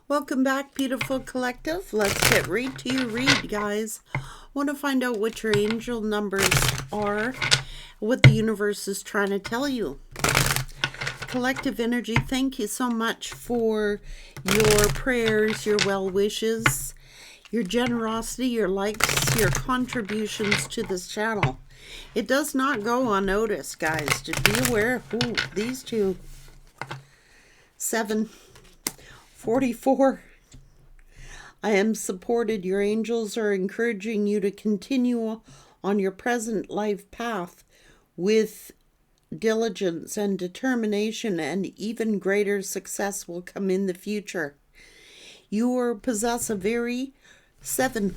Welcome back, beautiful collective. Let's get read to you read, guys. Want to find out what your angel numbers are, what the universe is trying to tell you. Collective energy, thank you so much for your prayers, your well wishes, your generosity, your likes, your contributions to this channel. It does not go unnoticed, guys. Just be aware. Ooh, these two. 7:44. I am supported. Your angels are encouraging you to continue on your present life path with diligence and determination, and even greater success will come in the future. You possess a very 7.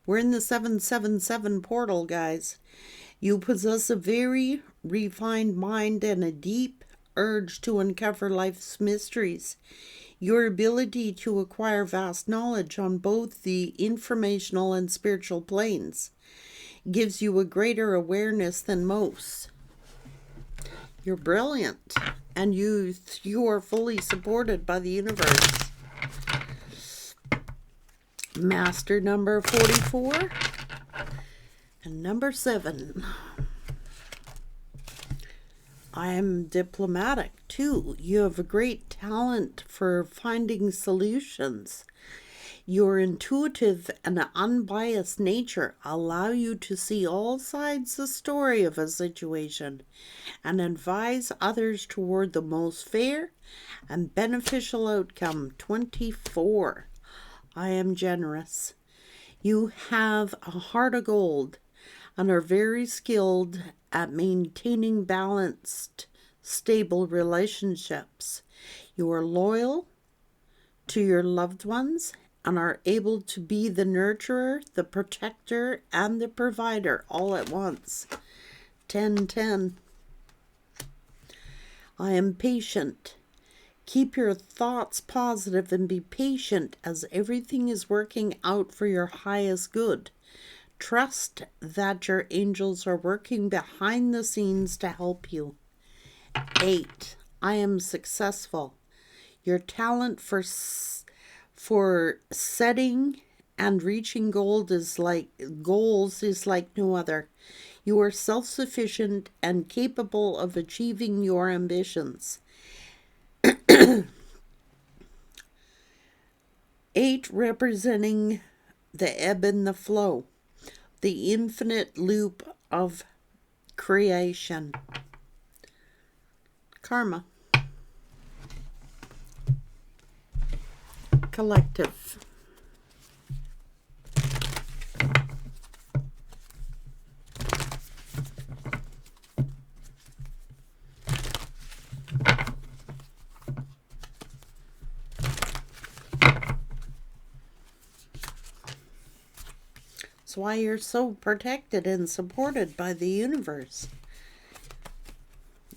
We're in the 777 portal, guys. You possess a very refined mind and a deep urge to uncover life's mysteries. Your ability to acquire vast knowledge on both the informational and spiritual planes gives you a greater awareness than most. You're brilliant, and you are fully supported by the universe. Master number 44 and number 7. I am diplomatic too. You have a great talent for finding solutions. Your intuitive and unbiased nature allow you to see all sides the story of a situation and advise others toward the most fair and beneficial outcome. 24. I am generous. You have a heart of gold and are very skilled at maintaining balanced, stable relationships. You are loyal to your loved ones and are able to be the nurturer, the protector, and the provider all at once. 10:10. I am patient. Keep your thoughts positive and be patient as everything is working out for your highest good. Trust that your angels are working behind the scenes to help you. 8. I am successful. Your talent for setting and reaching goals is like no other. You are self-sufficient and capable of achieving your ambitions. 8 representing the ebb and the flow, the infinite loop of creation. Karma. Collective. That's why you're so protected and supported by the universe.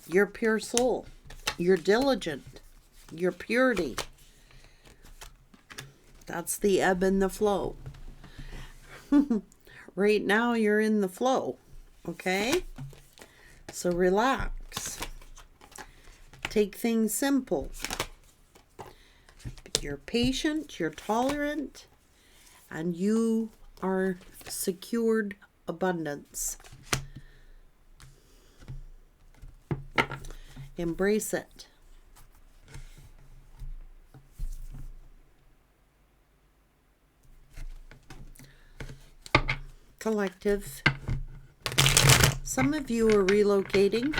Your pure soul, you're diligent, your purity. That's the ebb and the flow. Right now you're in the flow, okay? So relax. Take things simple. You're patient, you're tolerant, and you are secured abundance. Embrace it. Collective. Some of you are relocating.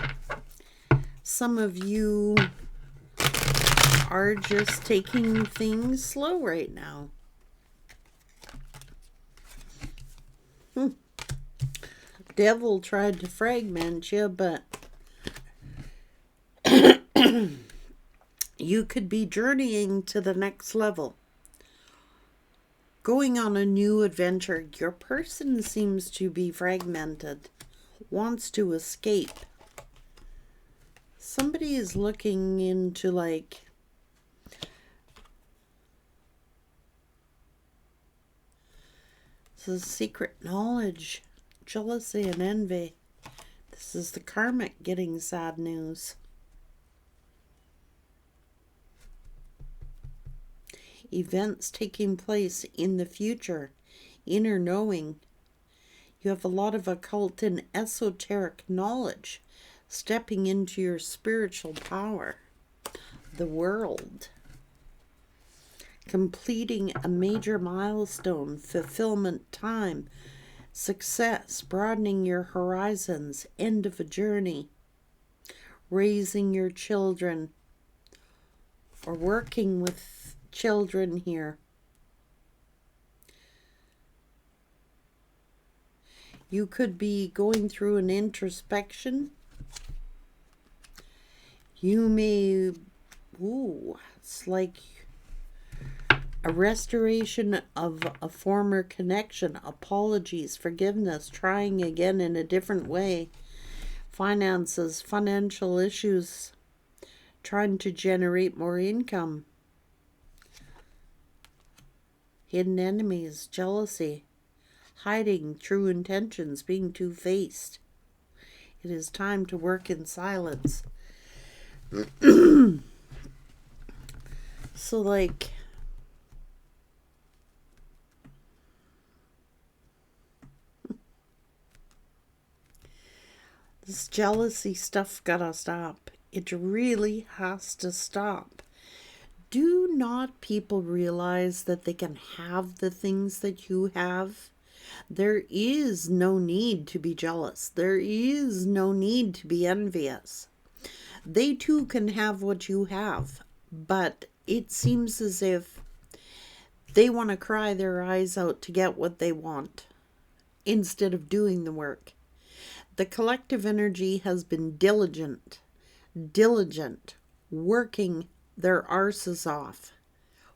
Some of you are just taking things slow right now. Devil tried to fragment you, but you could be journeying to the next level. Going on a new adventure. Your person seems to be fragmented, wants to escape. Somebody is looking into this is secret knowledge, jealousy, and envy. This is the karmic getting sad news. events taking place in the future, inner knowing. You have a lot of occult and esoteric knowledge, stepping into your spiritual power, the world, completing a major milestone, fulfillment time, success, broadening your horizons, end of a journey, raising your children, or working with children here. You could be going through an introspection. You may, it's like a restoration of a former connection, apologies, forgiveness, trying again in a different way, finances, financial issues, trying to generate more income, hidden enemies, jealousy, hiding true intentions, being two-faced. It is time to work in silence. So like, this jealousy stuff gotta stop. It really has to stop. Do not people realize that they can have the things that you have? There is no need to be jealous. There is no need to be envious. They too can have what you have, but it seems as if they want to cry their eyes out to get what they want instead of doing the work. The collective energy has been diligent, working their arses off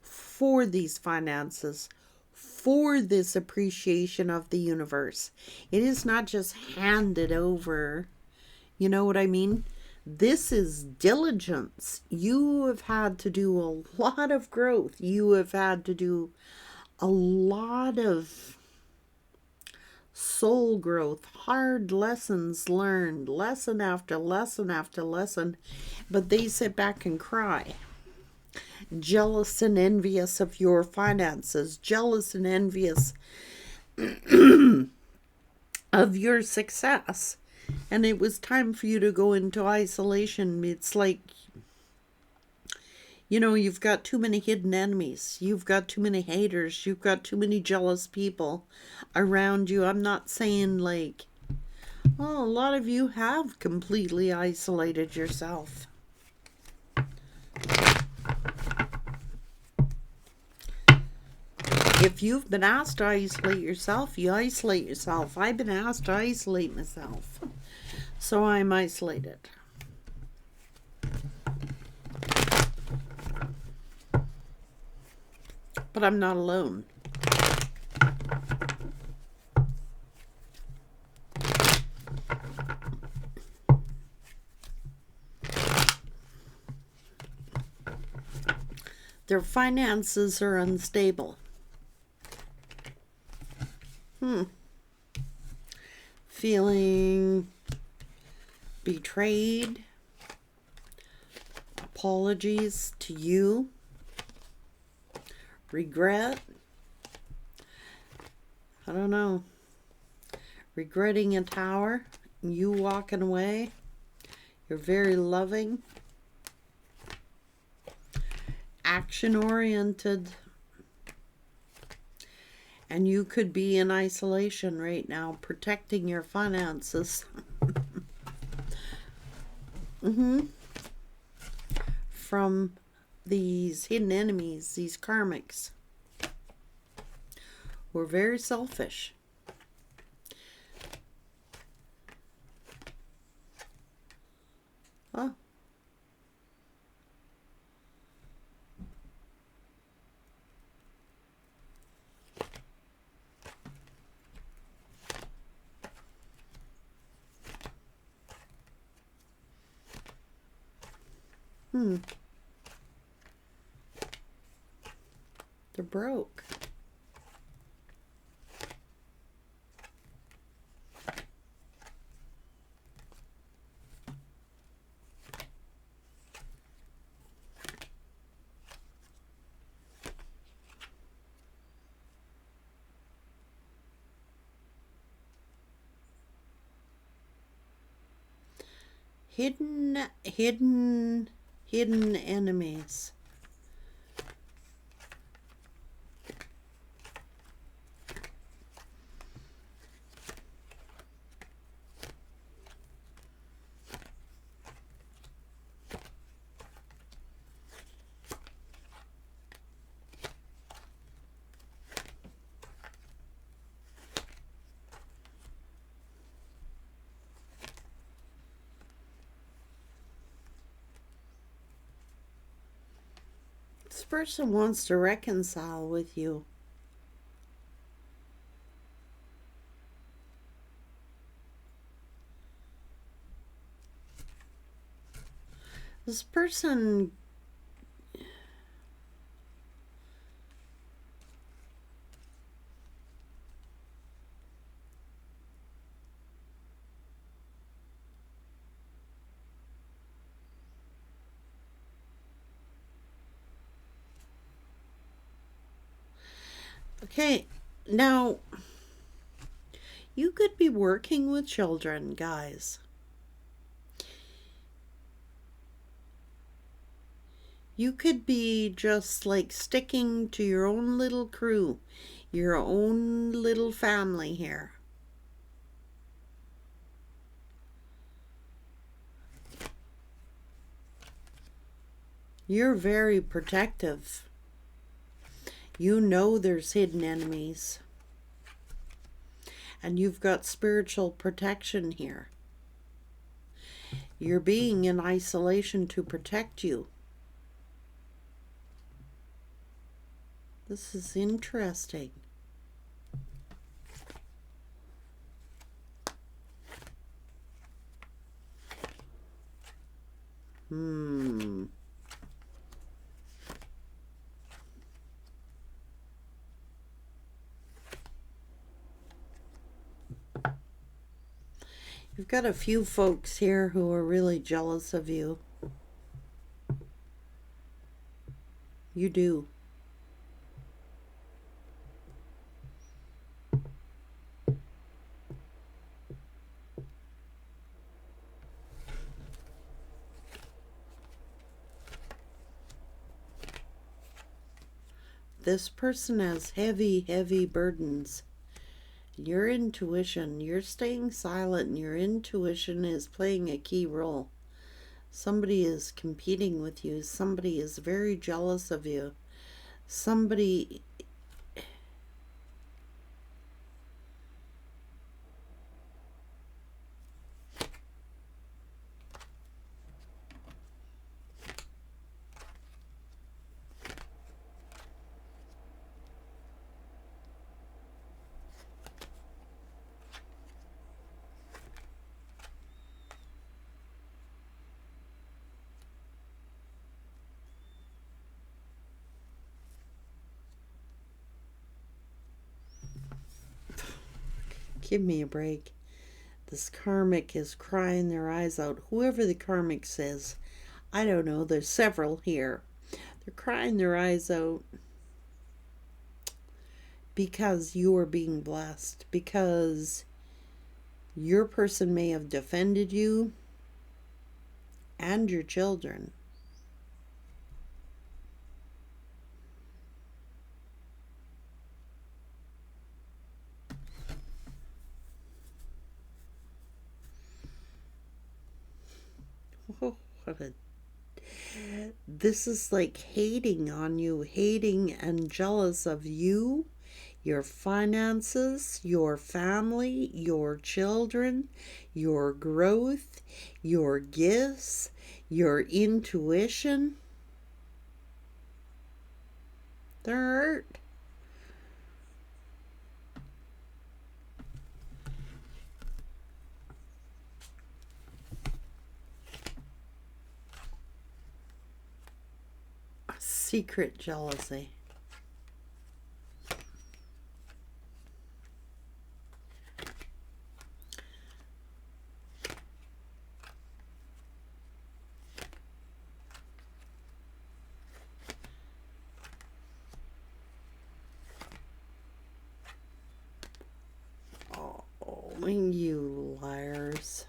for these finances, for this appreciation of the universe. It is not just handed over. You know what I mean? This is diligence. You have had to do a lot of growth. You have had to do a lot of soul growth, hard lessons learned, lesson after lesson after lesson, but they sit back and cry. Jealous and envious of your finances, jealous and envious of your success. And it was time for you to go into isolation. It's like, you know, you've got too many hidden enemies. You've got too many haters. You've got too many jealous people around you. I'm not saying like, well, a lot of you have completely isolated yourself. If you've been asked to isolate yourself, you isolate yourself. I've been asked to isolate myself. So I'm isolated. But I'm not alone. Their finances are unstable. Feeling betrayed. Apologies to you. Regret. I don't know. Regretting a tower. You walking away. You're very loving. Action oriented. And you could be in isolation right now, protecting your finances. From these hidden enemies, these karmics. We're very selfish. Oh. They're broke. Hidden enemies. This person wants to reconcile with you. This person Okay, now you could be working with children, guys. You could be just like sticking to your own little crew, your own little family here. You're very protective. You know there's hidden enemies. And you've got spiritual protection here. You're being in isolation to protect you. This is interesting. You've got a few folks here who are really jealous of you. You do. This person has heavy, heavy burdens. Your intuition, you're staying silent, and your intuition is playing a key role. Somebody is competing with you. Somebody is very jealous of you. Somebody... Give me a break. This karmic is crying their eyes out. Whoever the karmic says, I don't know, there's several here. They're crying their eyes out because you are being blessed. Because your person may have defended you and your children. Oh, this is like hating on you, hating and jealous of you, your finances, your family, your children, your growth, your gifts, your intuition. They're hurt. Secret jealousy. Oh, you liars.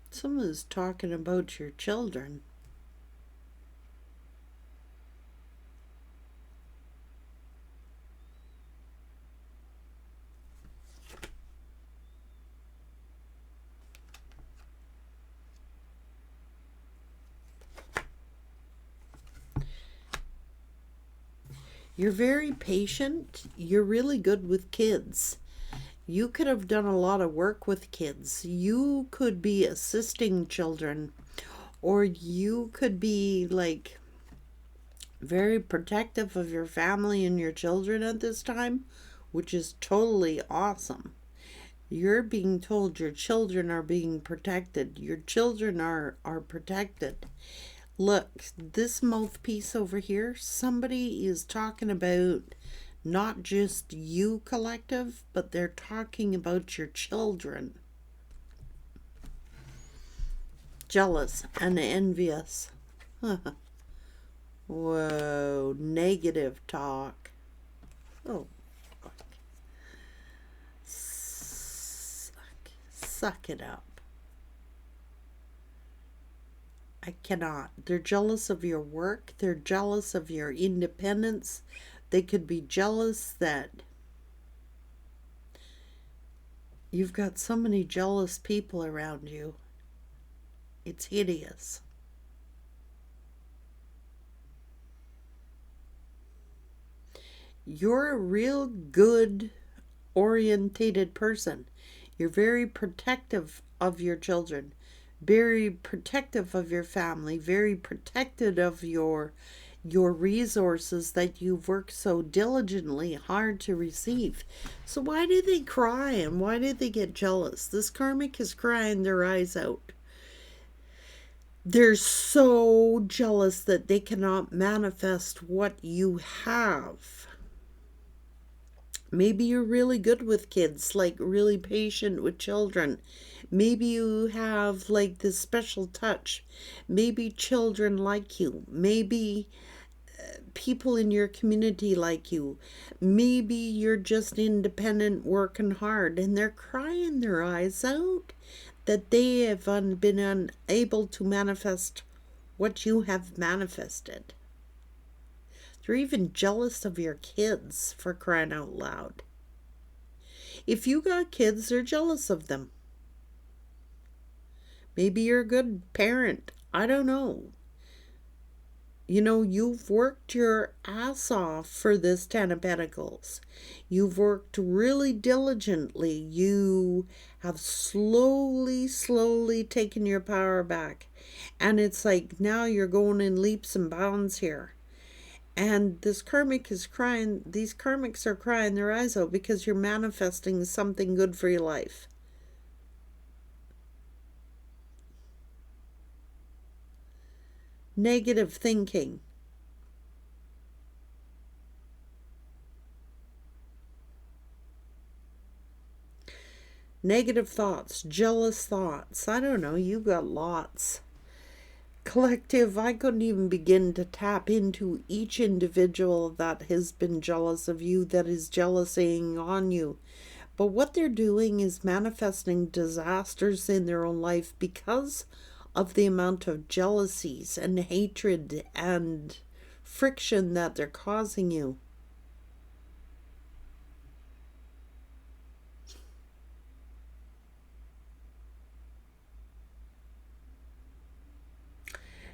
Someone's talking about your children. You're very patient. You're really good with kids. You could have done a lot of work with kids. You could be assisting children, or you could be like very protective of your family and your children at this time, which is totally awesome. You're being told your children are being protected. Your children are protected. Look, this mouthpiece over here, somebody is talking about not just you, collective, but they're talking about your children. Jealous and envious. Whoa, negative talk. Oh, fuck. Suck it up. I cannot. They're jealous of your work. They're jealous of your independence. They could be jealous that you've got so many jealous people around you. It's hideous. You're a real good orientated person. You're very protective of your children, very protective of your family, very protective of your resources that you've worked so diligently hard to receive. So why do they cry and why do they get jealous? This karmic is crying their eyes out. They're so jealous that they cannot manifest what you have. Maybe you're really good with kids, like really patient with children. Maybe you have like this special touch. Maybe children like you. Maybe people in your community like you. Maybe you're just independent, working hard, and they're crying their eyes out that they have been unable to manifest what you have manifested. They're even jealous of your kids, for crying out loud. If you got kids, they're jealous of them. Maybe you're a good parent. I don't know. You know, you've worked your ass off for this Ten of Pentacles. You've worked really diligently. You have slowly taken your power back. And it's like now you're going in leaps and bounds here. And this karmic is crying, these karmics are crying their eyes out because you're manifesting something good for your life. Negative thinking. Negative thoughts, jealous thoughts. I don't know, you got lots. Collective, I couldn't even begin to tap into each individual that has been jealous of you, that is jealousying on you. But what they're doing is manifesting disasters in their own life because of the amount of jealousies and hatred and friction that they're causing you.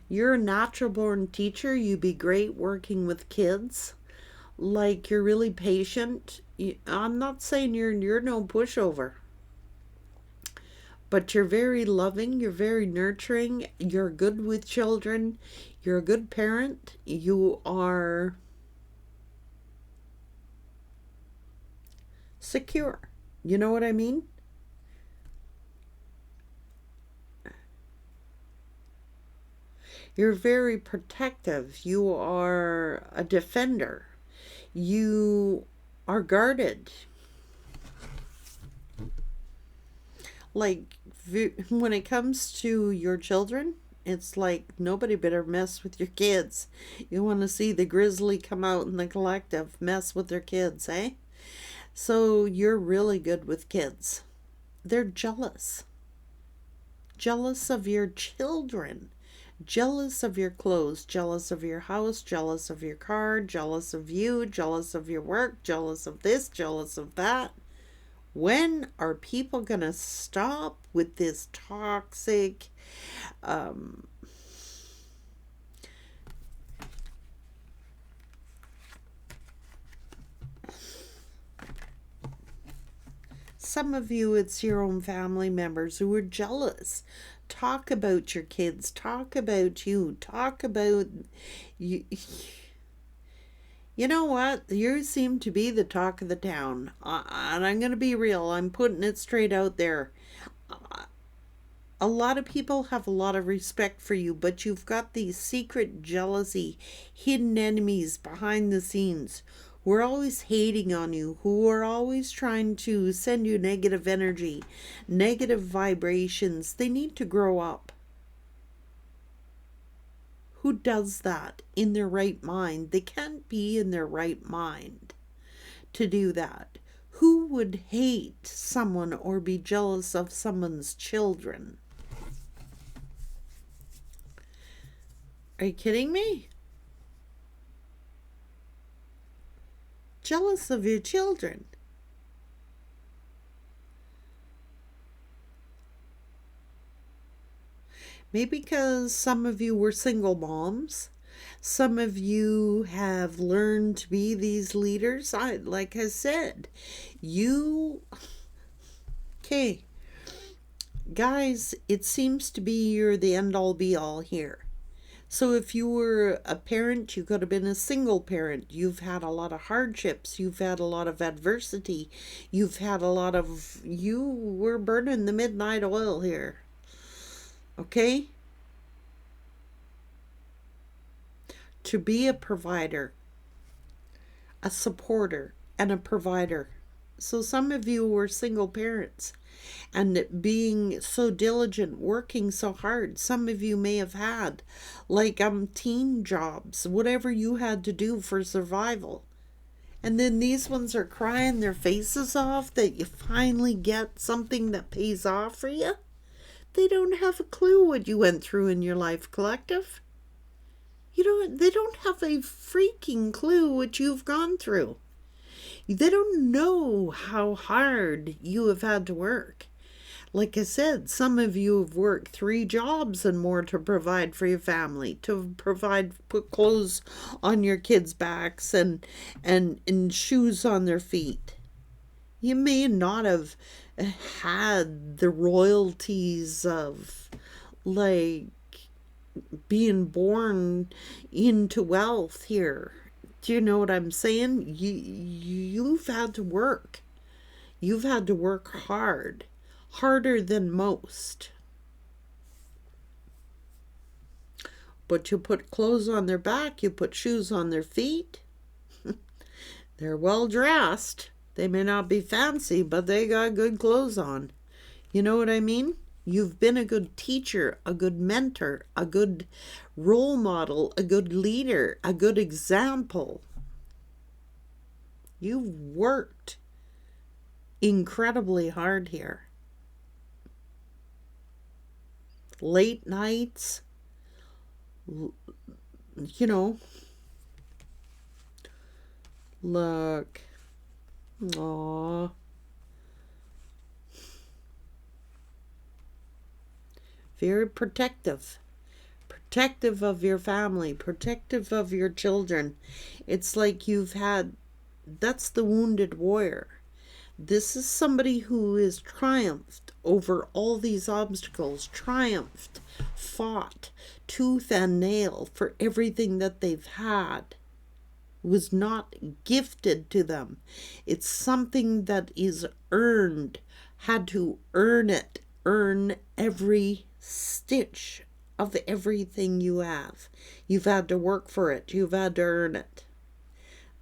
You're a natural born teacher. You'd be great working with kids. Like, you're really patient. I'm not saying you're no pushover. But you're very loving. You're very nurturing. You're good with children. You're a good parent. You are secure. You know what I mean? You're very protective. You are a defender. You are guarded. Like, when it comes to your children, it's like nobody better mess with your kids. You want to see the grizzly come out in the collective, mess with their kids, eh? So you're really good with kids. They're jealous. Jealous of your children. Jealous of your clothes, jealous of your house, jealous of your car, jealous of you, jealous of your work, jealous of this, jealous of that. When are people going to stop with this toxic some of you, it's your own family members who are jealous. Talk about your kids, talk about you, talk about you. You know what? You seem to be the talk of the town. And I'm going to be real. I'm putting it straight out there. A lot of people have a lot of respect for you, but you've got these secret jealousy, hidden enemies behind the scenes who are always hating on you, who are always trying to send you negative energy, negative vibrations. They need to grow up. Who does that in their right mind? They can't be in their right mind to do that. Who would hate someone or be jealous of someone's children? Are you kidding me? Jealous of your children. Maybe because some of you were single moms. Some of you have learned to be these leaders. Like I said, okay, guys, it seems to be you're the end all be all here. So if you were a parent, you could have been a single parent. You've had a lot of hardships. You've had a lot of adversity. You were burning the midnight oil here. Okay? To be a provider, a supporter, and a provider. So some of you were single parents and being so diligent, working so hard. Some of you may have had like teen jobs, whatever you had to do for survival. And then these ones are crying their faces off that you finally get something that pays off for you. They don't have a clue what you went through in your life, collective. They don't have a freaking clue what you've gone through. They don't know how hard you have had to work. Like I said, some of you have worked 3 jobs and more to provide for your family, to put clothes on your kids' backs and shoes on their feet. You may not have had the royalties of like being born into wealth here. Do you know what I'm saying? You've had to work. You've had to work hard. Harder than most. But you put clothes on their back, you put shoes on their feet. They're well dressed. They may not be fancy, but they got good clothes on. You know what I mean? You've been a good teacher, a good mentor, a good role model, a good leader, a good example. You've worked incredibly hard here. Late nights, look. Aww. Very protective of your family, protective of your children. It's like that's the wounded warrior. This is somebody who has triumphed over all these obstacles, fought tooth and nail for everything that they've had. It was not gifted to them. It's something that is earned, had to earn it, earn every stitch of everything you have. You've had to work for it. You've had to earn it.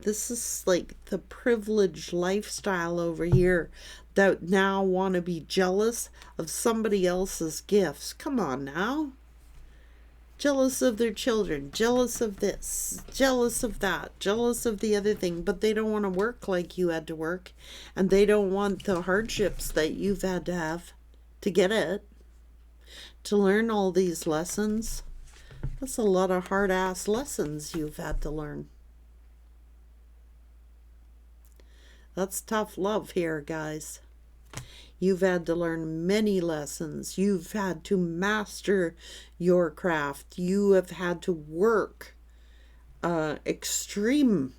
This is like the privileged lifestyle over here that now want to be jealous of somebody else's gifts. Come on now. jealous of their children, jealous of this, jealous of that, jealous of the other thing, but they don't want to work like you had to work, and they don't want the hardships that you've had to have to get it, to learn all these lessons. That's a lot of hard-ass lessons you've had to learn. That's tough love here, guys. You've had to learn many lessons. You've had to master your craft. You have had to work extreme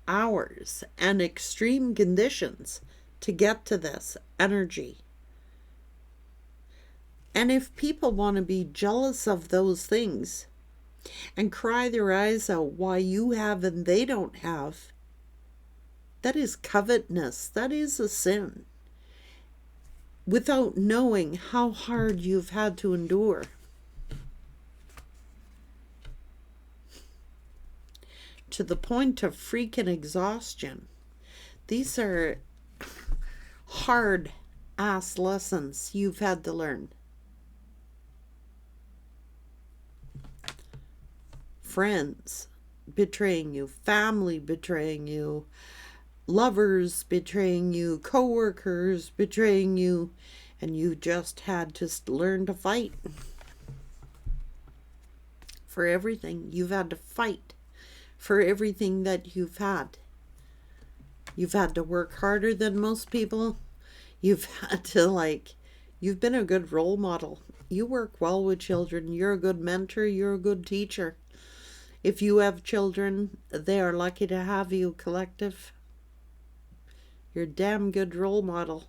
hours and extreme conditions to get to this energy. And if people want to be jealous of those things and cry their eyes out why you have and they don't have, that is covetousness. That is a sin. Without knowing how hard you've had to endure. To the point of freaking exhaustion. These are hard ass lessons you've had to learn. Friends betraying you, family betraying you, lovers betraying you, co-workers betraying you, and you just had to learn to fight. For everything, you've had to fight for everything that you've had. You've had to work harder than most people. You've had to, you've been a good role model. You work well with children. You're a good mentor. You're a good teacher. If you have children, they are lucky to have you, collective. You're a damn good role model.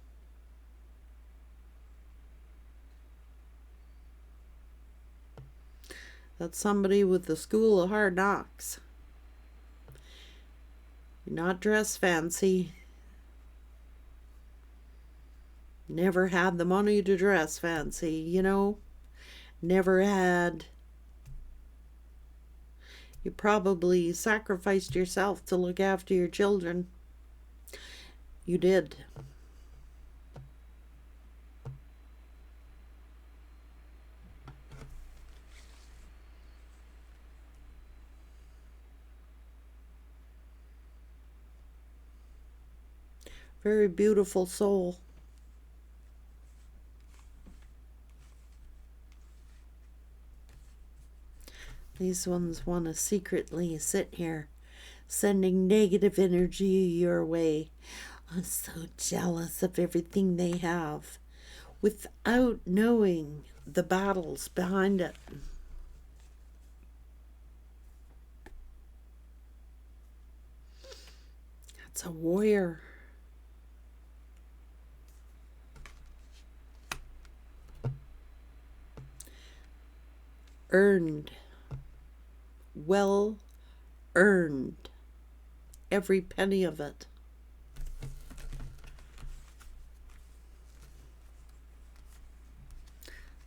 That's somebody with the school of hard knocks. You're not dressed fancy. Never had the money to dress fancy, you know. Never had. You probably sacrificed yourself to look after your children. You did. Very beautiful soul. These ones want to secretly sit here, sending negative energy your way. I'm so jealous of everything they have, without knowing the battles behind it. That's a warrior. Earned. Well earned. Every penny of it.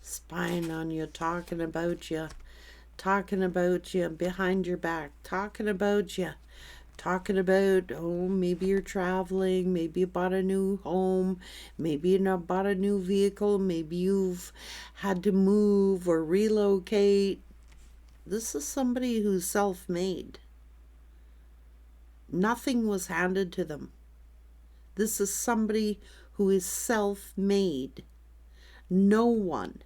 Spying on you, talking about you behind your back, talking about you, talking about, oh, maybe you're traveling, maybe you bought a new home, maybe you bought a new vehicle, maybe you've had to move or relocate. This is somebody who's self-made. Nothing was handed to them. This is somebody who is self-made. No one.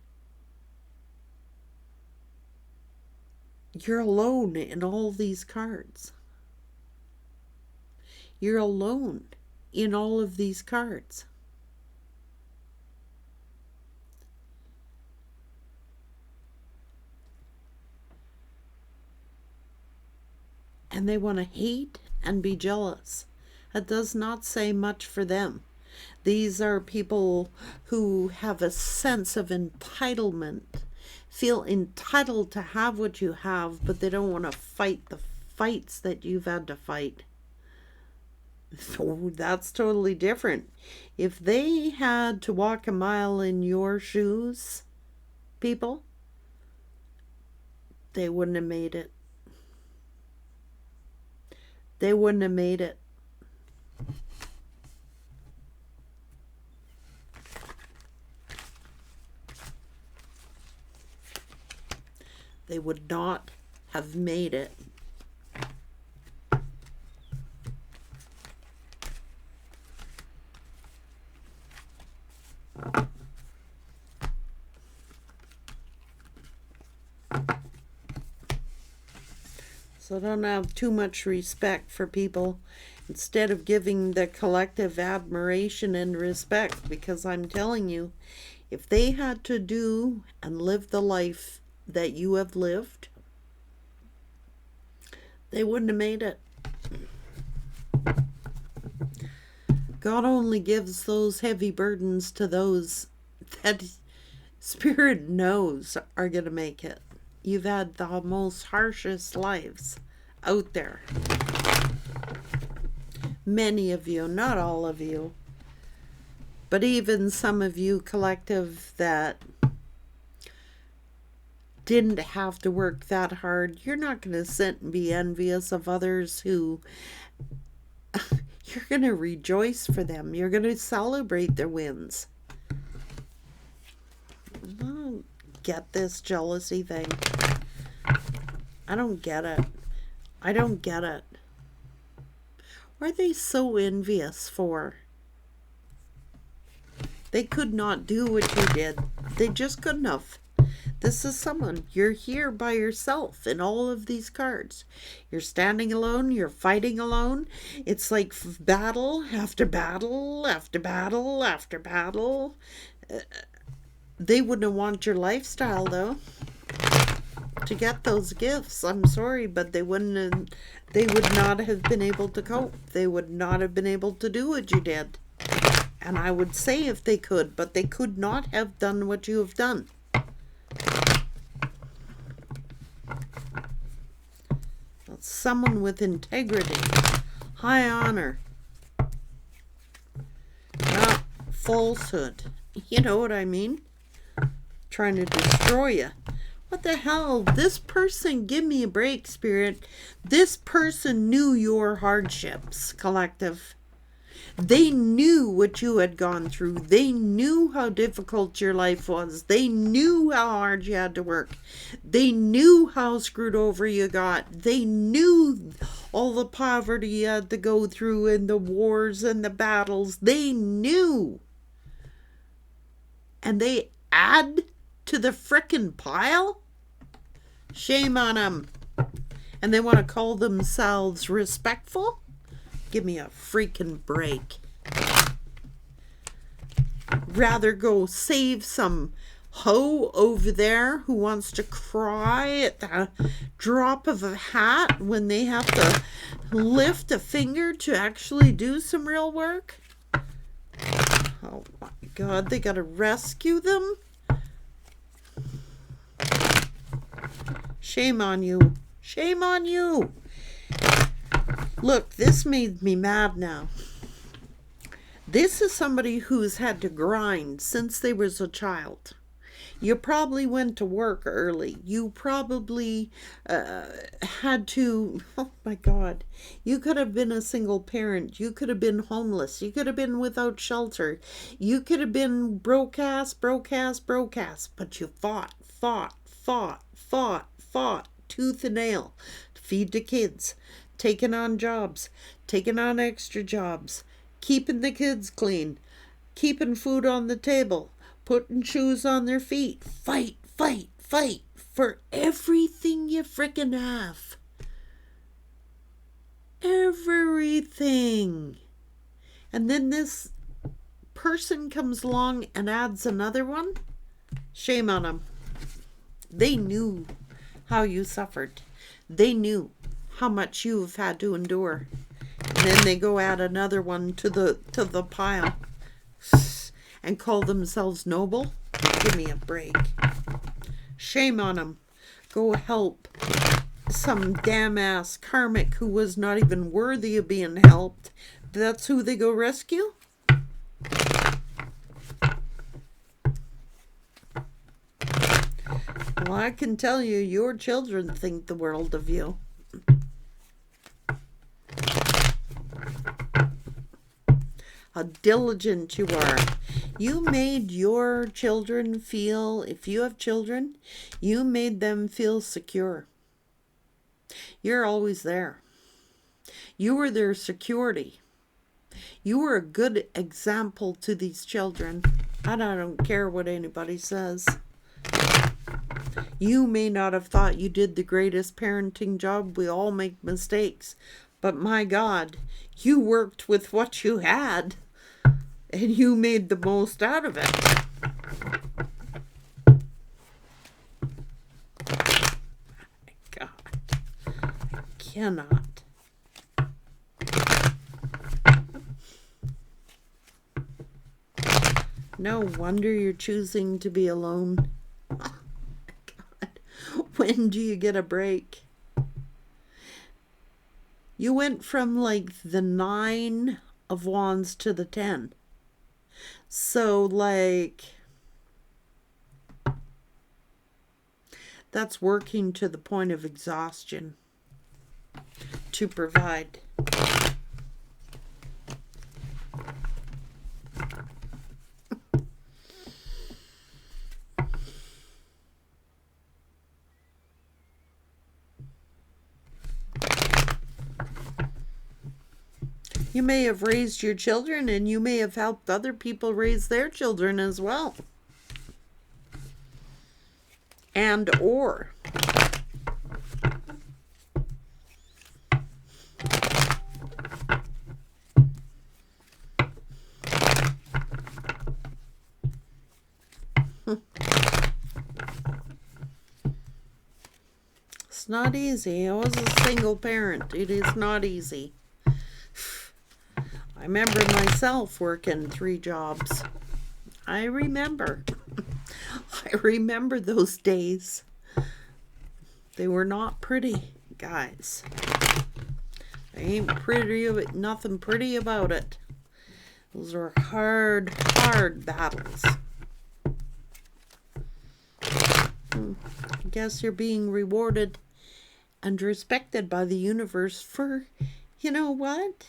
You're alone in all these cards. You're alone in all of these cards. And they want to hate and be jealous. That does not say much for them. These are people who have a sense of entitlement, feel entitled to have what you have, but they don't want to fight the fights that you've had to fight. So that's totally different. If they had to walk a mile in your shoes, people, they wouldn't have made it. They wouldn't have made it. they would not have made it. So don't have too much respect for people instead of giving the collective admiration and respect, because I'm telling you, if they had to do and live the life that you have lived, they wouldn't have made it. God only gives those heavy burdens to those that Spirit knows are going to make it. You've had the most harshest lives out there. Many of you, not all of you, but even some of you collective that didn't have to work that hard, you're not going to sit and be envious of others who you're going to rejoice for them. You're going to celebrate their wins. I don't get this jealousy thing. I don't get it. I don't get it. What are they so envious for? They could not do what you did. They just couldn't have. This is someone. You're here by yourself in all of these cards. You're standing alone. You're fighting alone. It's like battle after battle after battle after battle. They wouldn't want your lifestyle, though, to get those gifts. I'm sorry, but they would not have been able to cope. They would not have been able to do what you did. And I would say if they could, but they could not have done what you have done. That's someone with integrity, high honor, not falsehood. You know what I mean? Trying to destroy you. What the hell? This person, give me a break, Spirit. This person knew your hardships, collective. They knew what you had gone through. They knew how difficult your life was. They knew how hard you had to work. They knew how screwed over you got. They knew all the poverty you had to go through and the wars and the battles. They knew. And they add to the frickin' pile? Shame on them. And they want to call themselves respectful? Give me a freaking break. Rather go save some hoe over there who wants to cry at the drop of a hat when they have to lift a finger to actually do some real work. Oh my God, they gotta rescue them? Shame on you. Shame on you. Look, this made me mad now. This is somebody who's had to grind since they was a child. You probably went to work early. You probably had to, oh my God, you could have been a single parent. You could have been homeless. You could have been without shelter. You could have been broke-ass, but you fought, tooth and nail, to feed the kids, taking on jobs, taking on extra jobs, keeping the kids clean, keeping food on the table, putting shoes on their feet. Fight for everything you frickin' have. Everything. And then this person comes along and adds another one. Shame on them. They knew how you suffered. They knew how much you've had to endure. And then they go add another one to the pile and call themselves noble. Give me a break. Shame on them. Go help some damn ass karmic who was not even worthy of being helped. That's who they go rescue? Well, I can tell you, your children think the world of you. how diligent you are. You made your children feel, if you have children, you made them feel secure. You're always there. You were their security. You were a good example to these children. And I don't care what anybody says. You may not have thought you did the greatest parenting job. We all make mistakes. But my God, you worked with what you had. And you made the most out of it. God, I cannot. No wonder you're choosing to be alone. Oh, God. When do you get a break? You went from like the 9 of Wands to the 10. So like, that's working to the point of exhaustion to provide. You may have raised your children and you may have helped other people raise their children as well. And or. It's not easy. I was a single parent. It is not easy. I remember myself working 3 jobs. I remember. I remember those days. They were not pretty, guys. They ain't pretty, nothing pretty about it. Those are hard, hard battles. I guess you're being rewarded and respected by the universe for, you know what?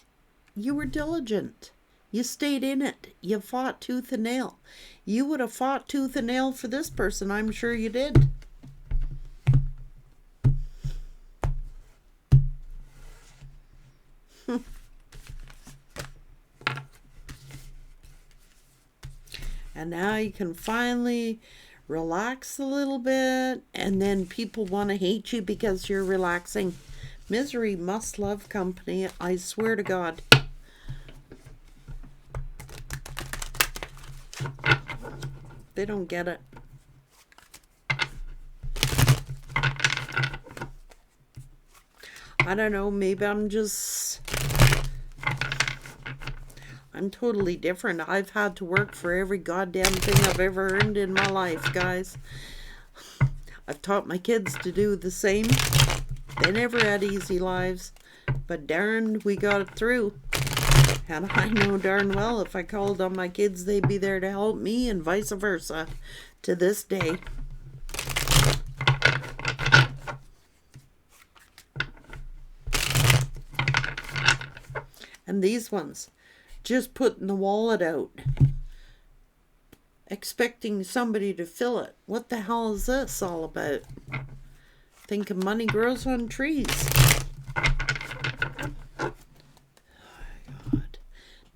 You were diligent. You stayed in it. You fought tooth and nail. You would have fought tooth and nail for this person. I'm sure you did. And now you can finally relax a little bit. And then people want to hate you because you're relaxing. Misery must love company. I swear to God. They don't get it. I don't know, maybe I'm totally different. I've had to work for every goddamn thing I've ever earned in my life, guys. I've taught my kids to do the same. They never had easy lives, but darn, we got it through. And I know darn well if I called on my kids, they'd be there to help me, and vice versa to this day. And these ones, just putting the wallet out, expecting somebody to fill it. What the hell is this all about? Thinking money grows on trees.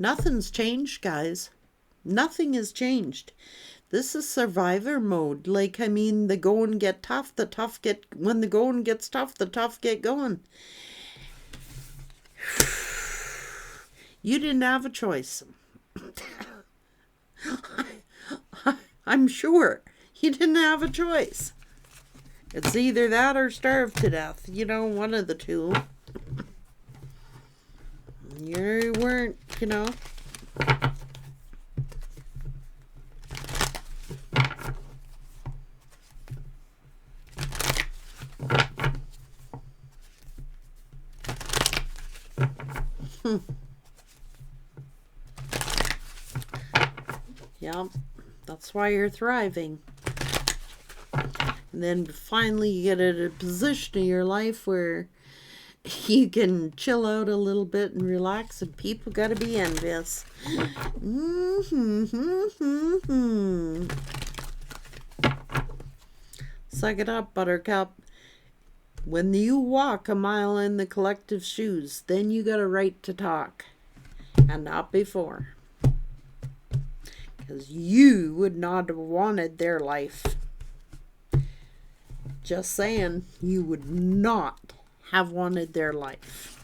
Nothing's changed, guys. Nothing has changed. This is survivor mode. Like, I mean, the going get tough, the tough get... When the going gets tough, the tough get going. You didn't have a choice. I'm sure. You didn't have a choice. It's either that or starve to death. You know, one of the two. You weren't, you know. Yeah, that's why you're thriving. And then finally you get at a position in your life where you can chill out a little bit and relax, and people gotta be envious. Suck it up, Buttercup. When you walk a mile in the collective shoes, then you got a right to talk, and not before. Because you would not have wanted their life. Just saying, you would not have wanted their life.